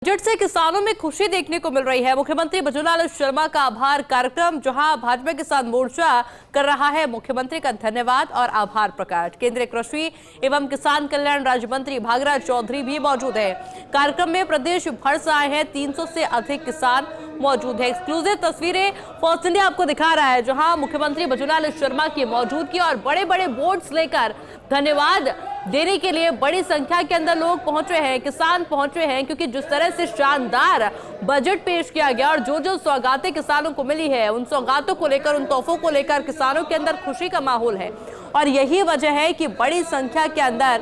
Budget से किसानों में खुशी देखने को मिल रही है। मुख्यमंत्री बजूलाल शर्मा का आभार कार्यक्रम, जहां भाजपा किसान मोर्चा कर रहा है मुख्यमंत्री का धन्यवाद और आभार प्रकट। केंद्रीय कृषि एवं किसान कल्याण राज्य मंत्री भागीरथ चौधरी भी मौजूद है। कार्यक्रम में प्रदेश भर से आए हैं 300 से अधिक किसान मौजूद है। एक्सक्लूसिव तस्वीरें फर्स्ट इंडिया आपको दिखा रहा है, जहां मुख्यमंत्री बजूलाल शर्मा की मौजूदगी और बड़े बड़े बोर्ड्स लेकर धन्यवाद देने के लिए बड़ी संख्या के अंदर लोग पहुंचे हैं, किसान पहुंचे हैं, क्योंकि जिस तरह से शानदार बजट पेश किया गया और जो जो सौगातें किसानों को मिली है, उन सौगातों को लेकर, उन तोहफों को लेकर किसानों के अंदर खुशी का माहौल है। और यही वजह है कि बड़ी संख्या के अंदर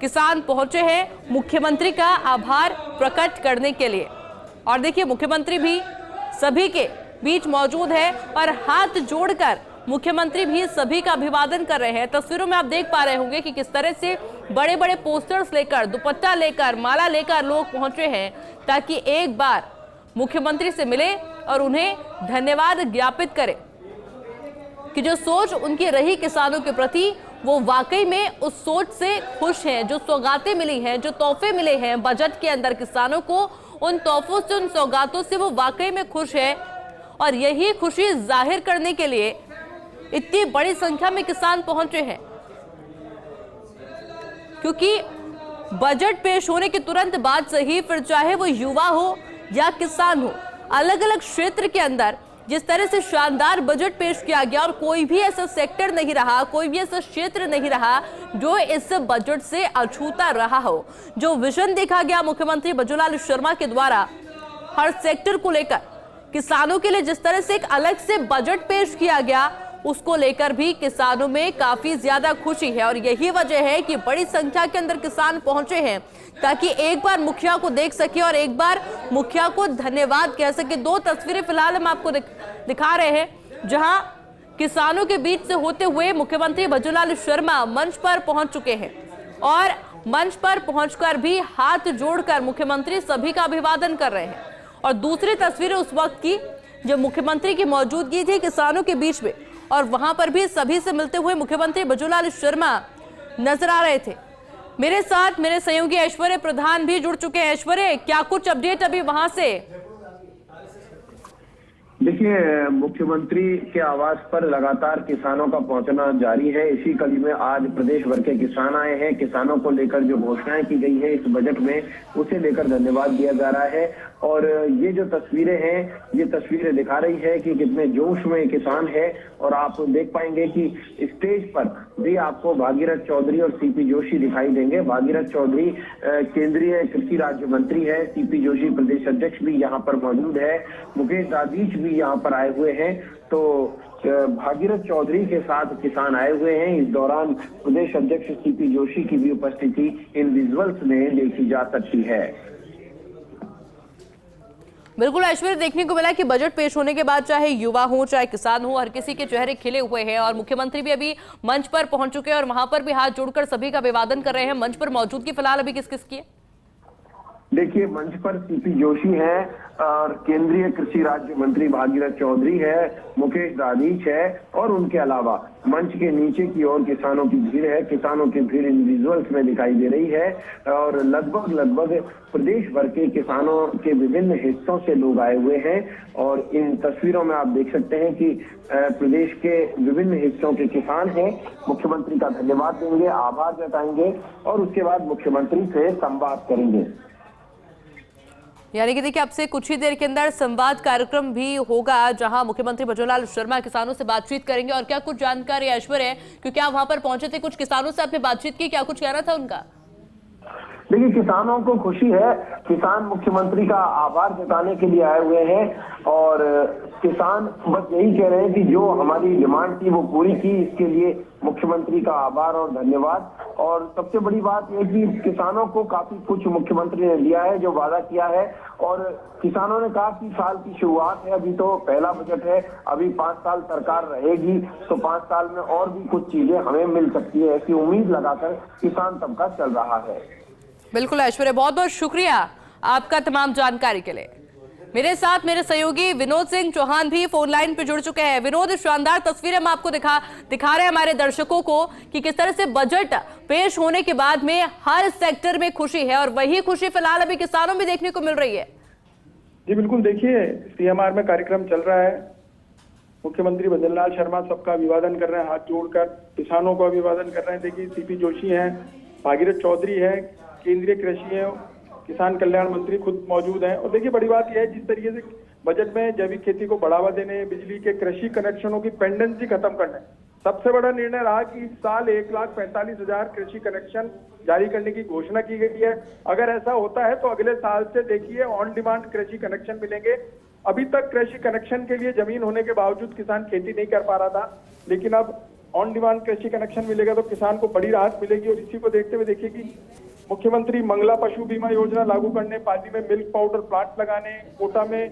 किसान पहुंचे हैं मुख्यमंत्री का आभार प्रकट करने के लिए। और देखिए, मुख्यमंत्री भी सभी के बीच मौजूद है और हाथ जोड़कर मुख्यमंत्री भी सभी का अभिवादन कर रहे हैं। तस्वीरों में आप देख पा रहे होंगे कि किस तरह से बड़े बड़े पोस्टर्स लेकर, दुपट्टा लेकर, माला लेकर लोग पहुंचे हैं, ताकि एक बार मुख्यमंत्री से मिले और उन्हें धन्यवाद ज्ञापित करें कि जो सोच उनकी रही किसानों के प्रति, वो वाकई में उस सोच से खुश हैं। जो सौगातें मिली हैं, जो तोहफे मिले हैं बजट के अंदर किसानों को, उन तोहफों से, उन सौगातों से वो वाकई में खुश है। और यही खुशी जाहिर करने के लिए इतनी बड़ी संख्या में किसान पहुंचे हैं, क्योंकि बजट पेश होने के तुरंत बाद से ही, फिर चाहे वो युवा हो या किसान हो, अलग अलग क्षेत्र के अंदर जिस तरह से शानदार बजट पेश किया गया, और कोई भी ऐसा सेक्टर नहीं रहा, कोई भी ऐसा क्षेत्र नहीं रहा जो इस बजट से अछूता रहा हो। जो विजन देखा गया मुख्यमंत्री बजूलाल शर्मा के द्वारा हर सेक्टर को लेकर, किसानों के लिए जिस तरह से एक अलग से बजट पेश किया गया, उसको लेकर भी किसानों में काफी ज्यादा खुशी है। और यही वजह है कि बड़ी संख्या के अंदर किसान पहुंचे हैं, ताकि एक बार मुखिया को देख सके और एक बार मुखिया को धन्यवाद कह सके। दो तस्वीरें फिलहाल हम आपको दिखा रहे हैं, जहां किसानों के बीच से होते हुए मुख्यमंत्री बजूलाल शर्मा मंच पर पहुंच चुके हैं और मंच पर पहुंचकर भी हाथ जोड़कर मुख्यमंत्री सभी का अभिवादन कर रहे हैं। और दूसरी तस्वीरें उस वक्त की जब मुख्यमंत्री की मौजूदगी थी किसानों के बीच में, और वहां पर भी सभी से मिलते हुए मुख्यमंत्री बजूलाल शर्मा नजर आ रहे थे। मेरे साथ मेरे सहयोगी ऐश्वर्य प्रधान भी जुड़ चुके हैं। ऐश्वर्य, क्या कुछ अपडेट अभी वहां से? देखिए, मुख्यमंत्री के आवास पर लगातार किसानों का पहुंचना जारी है। इसी कड़ी में आज प्रदेश भर के किसान आए हैं। किसानों को लेकर जो घोषणाएं की गई है इस बजट में, उसे लेकर धन्यवाद दिया जा रहा है। और ये जो तस्वीरें हैं, ये तस्वीरें दिखा रही है कि कितने जोश में किसान है। और आप देख पाएंगे कि स्टेज पर भी आपको भागीरथ चौधरी और सीपी जोशी दिखाई देंगे। भागीरथ चौधरी केंद्रीय कृषि राज्य मंत्री है, सीपी जोशी प्रदेश अध्यक्ष भी यहाँ पर मौजूद है, मुकेश दाधीच भी यहाँ पर आए हुए हैं। तो भागीरथ चौधरी के साथ किसान आए हुए हैं। इस दौरान प्रदेश अध्यक्ष सीपी जोशी की भी उपस्थिति इन विजुअल्स में देखी जा सकती है। बिल्कुल ऐश्वर्य, देखने को मिला कि बजट पेश होने के बाद चाहे युवा हो चाहे किसान हो, हर किसी के चेहरे खिले हुए हैं। और मुख्यमंत्री भी अभी मंच पर पहुंच चुके हैं और वहां पर भी हाथ जोड़कर सभी का अभिवादन कर रहे हैं। मंच पर मौजूदगी फिलहाल अभी किस किस की है? देखिए, मंच पर सीपी जोशी है और केंद्रीय कृषि राज्य मंत्री भागीरथ चौधरी है, मुकेश दाधीच है, और उनके अलावा मंच के नीचे की ओर किसानों की भीड़ है। किसानों की भीड़ इन विजुअल्स में दिखाई दे रही है। और लगभग प्रदेश भर के किसानों के विभिन्न हिस्सों से लोग आए हुए हैं। और इन तस्वीरों में आप देख सकते हैं कि प्रदेश के विभिन्न हिस्सों के किसान हैं। मुख्यमंत्री का धन्यवाद देंगे, आभार जताएंगे और उसके बाद मुख्यमंत्री से संवाद करेंगे। यानी कि देखिए, अब से कुछ ही देर के अंदर संवाद कार्यक्रम भी होगा, जहां मुख्यमंत्री बजूलाल शर्मा किसानों से बातचीत करेंगे। और क्या कुछ जानकारी ऐश्वर्य, क्योंकि आप वहां पर पहुंचे थे, कुछ किसानों से आपने बातचीत की, क्या कुछ कहना था उनका? देखिए, किसानों को खुशी है। किसान मुख्यमंत्री का आभार जताने के लिए आए हुए हैं और किसान बस यही कह रहे हैं कि जो हमारी डिमांड थी वो पूरी की, इसके लिए मुख्यमंत्री का आभार और धन्यवाद। और सबसे बड़ी बात यह कि किसानों को काफी कुछ मुख्यमंत्री ने दिया है, जो वादा किया है। और किसानों ने कहा कि साल की शुरुआत है, अभी तो पहला बजट है, अभी 5 साल सरकार रहेगी, तो 5 साल में और भी कुछ चीजें हमें मिल सकती है, ऐसी उम्मीद लगाकर किसान तबका चल रहा है। बिल्कुल ऐश्वर्य, बहुत बहुत शुक्रिया आपका तमाम जानकारी के लिए। मेरे साथ मेरे सहयोगी विनोद सिंह चौहान भी फोन लाइन पे जुड़ चुके हैं। विनोद, शानदार तस्वीरें हम आपको दिखा रहे हैं हमारे दर्शकों को कि किस तरह से बजट पेश होने के बाद में हर सेक्टर में खुशी है, और वही खुशी फिलहाल अभी किसानों में देखने को मिल रही है। जी बिल्कुल, देखिए सीएमआर में कार्यक्रम चल रहा है। मुख्यमंत्री भजनलाल शर्मा सबका अभिवादन कर रहे हैं, हाथ जोड़कर किसानों को अभिवादन कर रहे हैं। देखिए सीपी जोशी हैं, भागीरथ चौधरी है, केंद्रीय कृषि है, किसान कल्याण मंत्री खुद मौजूद हैं। और देखिए बड़ी बात यह है, जिस तरीके से बजट में जैविक खेती को बढ़ावा देने, बिजली के कृषि कनेक्शनों की पेंडेंसी खत्म करने, सबसे बड़ा निर्णय रहा कि इस साल 1,45,000 कृषि कनेक्शन जारी करने की घोषणा की गई है। अगर ऐसा होता है तो अगले साल से देखिए ऑन डिमांड कृषि कनेक्शन मिलेंगे। अभी तक कृषि कनेक्शन के लिए जमीन होने के बावजूद किसान खेती नहीं कर पा रहा था, लेकिन अब ऑन डिमांड कृषि कनेक्शन मिलेगा तो किसान को बड़ी राहत मिलेगी। और इसी को देखते हुए देखिए कि मुख्यमंत्री मंगला पशु बीमा योजना लागू करने, पाली में मिल्क पाउडर प्लांट लगाने, कोटा में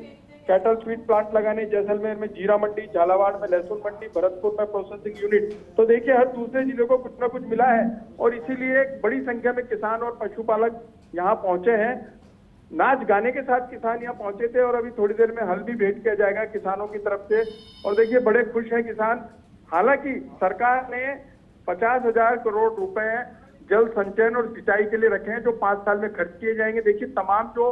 कैटल स्वीट प्लांट लगाने, जैसलमेर में जीरा मंडी, झालावाड़ में लहसुन मंडी, भरतपुर में प्रोसेसिंग यूनिट। तो देखिए हर दूसरे जिले को कुछ ना कुछ मिला है, और इसीलिए एक बड़ी संख्या में किसान और पशुपालक यहाँ पहुंचे हैं। नाच गाने के साथ किसान यहाँ पहुंचे थे, और अभी थोड़ी देर में हल भी भेंट किया जाएगा किसानों की तरफ से। और देखिए बड़े खुश हैं किसान। हालांकि सरकार ने 50,000 करोड़ रुपए जल संचयन और सिंचाई के लिए रखे हैं, जो 5 साल में खर्च किए जाएंगे। देखिए तमाम जो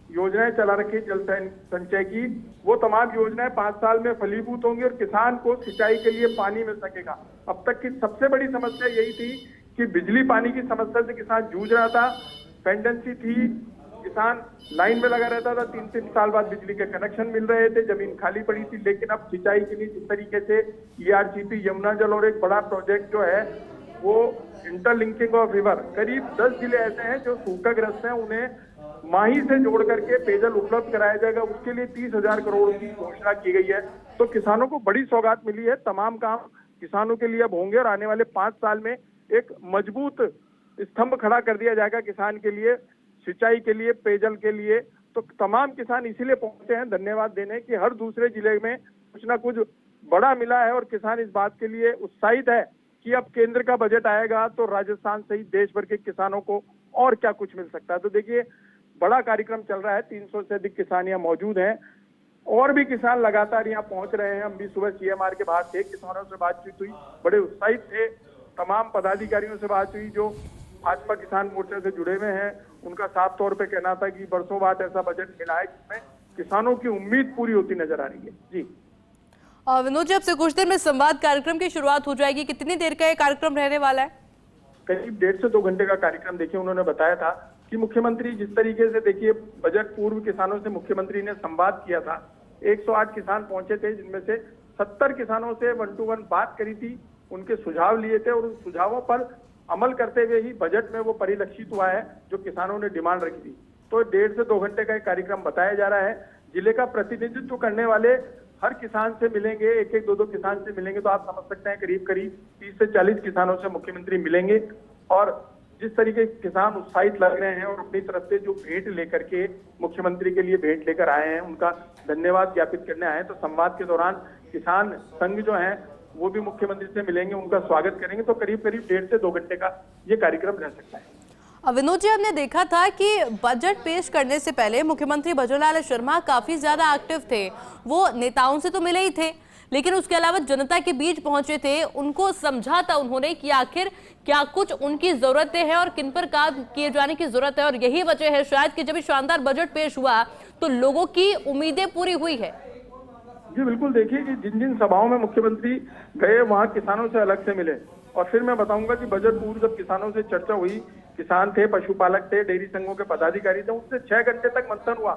योजनाएं चला रखी है जल संचय की, वो तमाम योजनाएं 5 साल में फलीभूत होंगी और किसान को सिंचाई के लिए पानी मिल सकेगा। अब तक की सबसे बड़ी समस्या यही थी कि बिजली पानी की समस्या से किसान जूझ रहा था, पेंडेंसी थी, किसान लाइन में लगा रहता था, 3-3 साल बाद बिजली के कनेक्शन मिल रहे थे, जमीन खाली पड़ी थी। लेकिन अब सिंचाई के लिए जिस तरीके से ERCP, यमुना जल और एक बड़ा प्रोजेक्ट जो है वो इंटरलिंकिंग ऑफ रिवर, करीब 10 जिले ऐसे हैं जो सूखाग्रस्त हैं, उन्हें माही से जोड़ करके पेयजल उपलब्ध कराया जाएगा। उसके लिए 30,000 करोड़ की घोषणा की गई है। तो किसानों को बड़ी सौगात मिली है। तमाम काम किसानों के लिए अब होंगे, और आने वाले 5 साल में एक मजबूत स्तंभ खड़ा कर दिया जाएगा किसान के लिए, सिंचाई के लिए, पेयजल के लिए। तो तमाम किसान इसीलिए पहुंचे हैं धन्यवाद देने कि हर दूसरे जिले में कुछ ना कुछ बड़ा मिला है, और किसान इस बात के लिए उत्साहित है कि अब केंद्र का बजट आएगा तो राजस्थान सहित देश भर के किसानों को और क्या कुछ मिल सकता है। तो देखिए बड़ा कार्यक्रम चल रहा है, 300 से अधिक किसान यहाँ मौजूद हैं, और भी किसान लगातार यहाँ पहुंच रहे हैं। हम भी सुबह CMR के बाहर थे, किसानों से बातचीत हुई, बड़े उत्साहित थे। तमाम पदाधिकारियों से बात हुई जो भाजपा किसान मोर्चा से जुड़े हुए हैं, उनका साफ तौर पे कहना था कि बरसों बाद ऐसा बजट मिला है जिसमें किसानों की उम्मीद पूरी होती नजर आ रही है। जी विनोद जी, अब से कुछ देर में संवाद कार्यक्रम की शुरुआत हो जाएगी। कितनी देर का ये कार्यक्रम रहने वाला है? करीब 1.5 से 2 घंटे का कार्यक्रम। देखिए उन्होंने बताया था कि मुख्यमंत्री जिस तरीके से, देखिए बजट पूर्व किसानों से मुख्यमंत्री ने संवाद किया था, 108 किसान पहुंचे थे, जिनमें से 70 किसानों से 1 to 1 बात करी थी, उनके सुझाव लिए थे, और उन सुझावों पर अमल करते हुए ही बजट में वो परिलक्षित हुआ है जो किसानों ने डिमांड रखी थी। तो 1.5 से 2 घंटे का एक कार्यक्रम बताया जा रहा है। जिले का प्रतिनिधित्व करने वाले हर किसान से मिलेंगे, 1-2 किसान से मिलेंगे, तो आप समझ सकते हैं करीब 30 से 40 किसानों से मुख्यमंत्री मिलेंगे। और जिस तरीके किसान उत्साहित लग रहे हैं और अपनी तरफ से जो भेंट लेकर के मुख्यमंत्री के लिए भेंट लेकर आए हैं, उनका धन्यवाद ज्ञापित करने आए हैं। तो संवाद के दौरान किसान संघ जो है वो भी मुख्यमंत्री से मिलेंगे, उनका स्वागत करेंगे। तो करीब 1.5 से 2 घंटे का ये कार्यक्रम रह सकता है। विनोद जी, हमने देखा था कि बजट पेश करने से पहले मुख्यमंत्री भजनलाल शर्मा काफी ज्यादा एक्टिव थे। वो नेताओं से तो मिले ही थे, लेकिन उसके अलावा जनता के बीच पहुंचे थे, उनको समझा था उन्होंने कि आखिर क्या कुछ उनकी जरूरतें हैं और किन पर काम किए जाने की जरूरत है। और यही वजह है शायद कि जब शानदार बजट पेश हुआ तो लोगों की उम्मीदें पूरी हुई है। जी बिल्कुल, देखिए कि जिन जिन सभाओं में मुख्यमंत्री गए वहां किसानों से अलग से मिले। और फिर मैं बताऊंगा कि बजट पूर्व जब किसानों से चर्चा हुई, किसान थे, पशुपालक थे, डेयरी संघों के पदाधिकारी थे, उनसे 6 घंटे तक मंथन हुआ।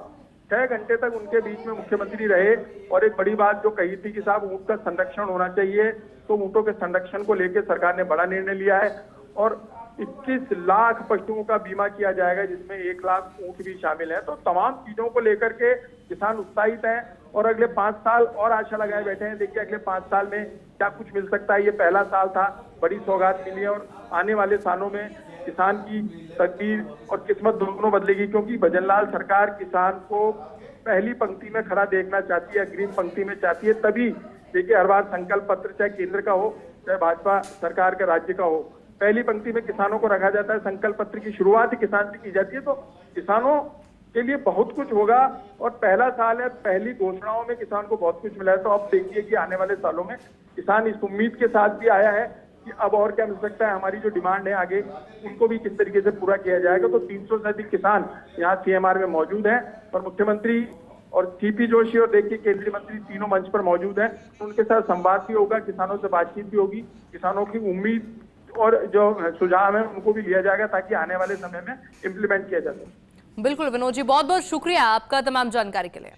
6 घंटे तक उनके बीच में मुख्यमंत्री रहे, और एक बड़ी बात जो कही थी कि साहब ऊंट का संरक्षण होना चाहिए, तो ऊंटों के संरक्षण को लेकर सरकार ने बड़ा निर्णय लिया है, और 21 लाख पशुओं का बीमा किया जाएगा, जिसमें 1 लाख ऊंट भी शामिल है। तो तमाम चीजों को लेकर के किसान उत्साहित हैं, और अगले 5 साल और आशा लगाए बैठे हैं। देखिए अगले 5 साल में क्या कुछ मिल सकता है। ये पहला साल था, बड़ी सौगात मिली है, और आने वाले सालों में किसान की तकदीर और किस्मत दोनों बदलेगी, क्योंकि भजनलाल सरकार किसान को पहली पंक्ति में खड़ा देखना चाहती है, अग्रिम पंक्ति में चाहती है। तभी देखिए हर बार संकल्प पत्र चाहे केंद्र का हो चाहे भाजपा सरकार का राज्य का हो, पहली पंक्ति में किसानों को रखा जाता है, संकल्प पत्र की शुरुआत ही किसान से की जाती है। तो किसानों के लिए बहुत कुछ होगा। और पहला साल है, पहली घोषणाओं में किसान को बहुत कुछ मिला है। तो अब देखिए कि आने वाले सालों में किसान इस उम्मीद के साथ भी आया है कि अब और क्या मिल सकता है, हमारी जो डिमांड है आगे उनको भी किस तरीके से पूरा किया जाएगा। तो 300 से अधिक किसान यहाँ सीएमआर में मौजूद हैं और मुख्यमंत्री और सीपी जोशी और देखिए केंद्रीय मंत्री तीनों मंच पर मौजूद हैं। उनके साथ संवाद भी होगा, किसानों से बातचीत भी होगी, किसानों की उम्मीद और जो सुझाव है उनको भी लिया जाएगा ताकि आने वाले समय में इम्प्लीमेंट किया जा सके। बिल्कुल विनोद जी, बहुत बहुत शुक्रिया आपका तमाम जानकारी के लिए।